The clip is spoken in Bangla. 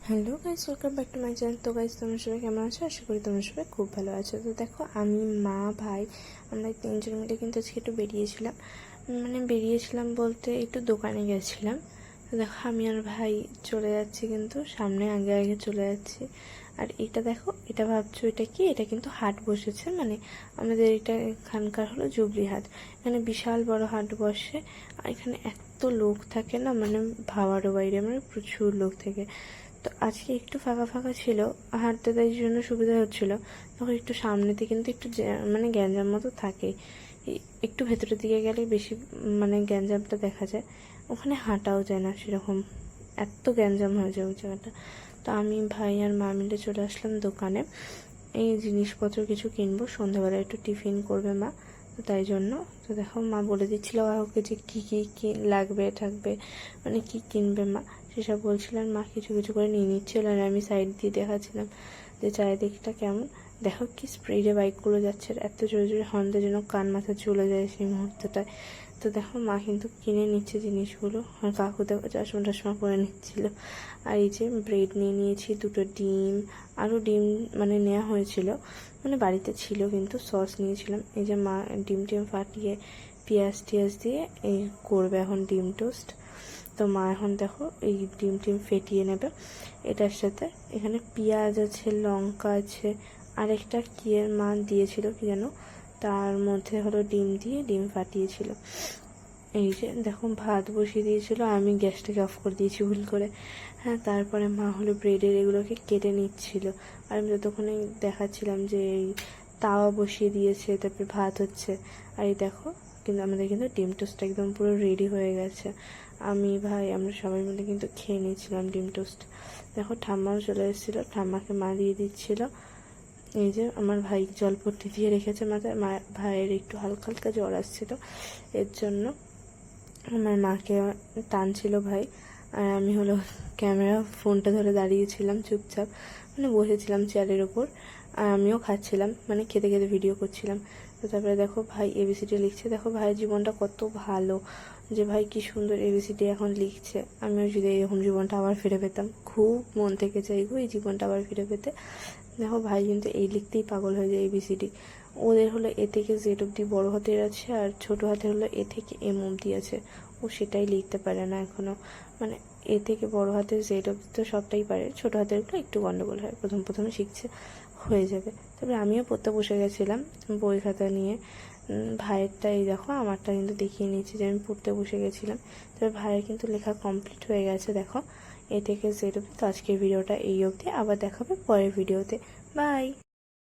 Hello guys, welcome back to my channel. তো গাইস, তোমরা সবাই কেমন আছো? আশা করি তোমরা সবাই খুব ভালো আছো। তো দেখো, আমি, মা, ভাই, আমরা তিনজন মিলে কিন্তু আজকে একটু বেরিয়েছিলাম বলতে একটু দোকানে গেছিলাম। তো দেখো, আমি আর ভাই চলে যাচ্ছি, কিন্তু সামনে আগে আগে চলে যাচ্ছি। আর এটা দেখো, এটা ভাবছো এটা কি? এটা কিন্তু হাট বসেছে, মানে আমাদের এটা এখানকার হলো জুবলি হাট। এখানে বিশাল বড় হাট বসে, আর এখানে এত লোক থাকে না, মানে ভাবারও বাইরে, মানে প্রচুর লোক থাকে। তো আজকে একটু ফাঁকা ফাঁকা ছিল, হাঁটতে তাই জন্য সুবিধা হচ্ছিল। তখন একটু সামনেতে কিন্তু একটু মানে গ্যাঞ্জাম মতো থাকে, একটু ভেতরের দিকে গেলে বেশি মানে গ্যাঞ্জামটা দেখা যায়। ওখানে হাঁটাও যায় না সেরকম, এত গ্যাঞ্জাম হয়ে যায় ওই জায়গাটা। তো আমি, ভাই আর মা মিলে চলে আসলাম দোকানে। এই জিনিসপত্র কিছু কিনবো, সন্ধ্যাবেলা একটু টিফিন করবে মা, তো তাই জন্য। তো দেখো, মা বলে দিচ্ছিল ওকে যে কী কী লাগবে থাকবে, মানে কী কিনবে মা, সেসব বলছিলেন। মা কিছু কিছু করে নিয়ে নিচ্ছিল, আর আমি সাইড দিয়ে দেখাচ্ছিলাম যে চারিদিকটা কেমন। দেখো কি স্পিডে বাইকগুলো যাচ্ছে, এত জোরে জোরে হর্ন যেন কান মাথা চলে যায় সেই মুহূর্তটায়। তো দেখো, মা কিন্তু কিনে নিচ্ছে জিনিসগুলো, আর কাকু দেখো চশমা টশমা করে নিচ্ছিল। আর এই যে ব্রেড নিয়ে নিয়েছি, দুটো ডিম, আরও ডিম মানে নেওয়া হয়েছিল, মানে বাড়িতে ছিল, কিন্তু সস নিয়েছিলাম। এই যে মা ডিম টিম ফাটিয়ে পেঁয়াজ টিয়াজ দিয়ে এই করবে এখন ডিম টোস্ট। তো মা এখন দেখো এই ডিম টিম ফেটিয়ে নেবে এটার সাথে। এখানে পেঁয়াজ আছে, লঙ্কা আছে, আরেকটা কি এর মা দিয়েছিল কি যেন, তার মধ্যে হলো ডিম দিয়ে ডিম ফাটিয়েছিল। এই যে দেখো, ভাত বসিয়ে দিয়েছিল, আমি গ্যাসটাকে অফ করে দিয়েছি ভুল করে। হ্যাঁ, তারপরে মা হলো ব্রেডের এগুলোকে কেটে নিচ্ছিল, আর আমি ততক্ষণে দেখাচ্ছিলাম যে এই তাওয়া বসিয়ে দিয়েছে, তারপরে ভাত হচ্ছে। আর এই দেখো, কিন্তু আমাদের কিন্তু ডিম টোস্টটা একদম পুরো রেডি হয়ে গেছে। আমি, ভাই, আমরা সবাই মিলে কিন্তু খেয়ে নিয়েছিলাম ডিম টোস্ট। দেখো, ঠাম্মাও চলে এসেছিলো, ঠাম্মাকে মা দিয়ে দিচ্ছিল। এই যে আমার ভাই জলপট্টি দিয়ে রেখেছে মাথায়, ভাইয়ের একটু হালকা হালকা জ্বর আসছিল, এর জন্য আমার মাকে টানছিল ভাই। আর আমি হলো ক্যামেরা ফোনটা ধরে দাঁড়িয়েছিলাম চুপচাপ, মানে বসেছিলাম চেয়ারের ওপর, আর আমিও খাচ্ছিলাম, মানে খেতে খেতে ভিডিও করছিলাম। তো তারপরে দেখো, ভাই এবিসিডি লিখছে। দেখো ভাইয়ের জীবনটা কত ভালো, যে ভাই কি সুন্দর এবিসিডি এখন লিখছে। আমিও যদি এরকম জীবনটা আবার ফিরে পেতাম, খুব মন থেকে চাইবো এই জীবনটা আবার ফিরে পেতে। দেখো, ভাই কিন্তু এই লিখতেই পাগল হয়ে যায় এবিসিডি। ওদের হলো এ থেকে জেড অব্দি বড় হাতের আছে, আর ছোট হাতের হলো এ থেকে এম অব্দি আছে। ও সেটাই লিখতে পারে না এখনো, মানে এ থেকে বড় হাতের জেড অব্দি তো সবটাই পারে, ছোট হাতেরগুলো একটু গন্ডগোল হয়, প্রথমে শিখছে, হয়ে যাবে। তবে আমিও পড়তে বসে গেছিলাম বই খাতা নিয়ে। ভাইয়েরটা এই দেখো, আমারটা কিন্তু দেখিয়ে নিয়েছি যে আমি পড়তে বসে গেছিলাম। তবে ভাইয়ের কিন্তু লেখা কমপ্লিট হয়ে গেছে দেখো, এ থেকে জেড অব্দি। তো আজকের ভিডিওটা এই অবধি, আবার দেখাবে পরের ভিডিওতে। বাই।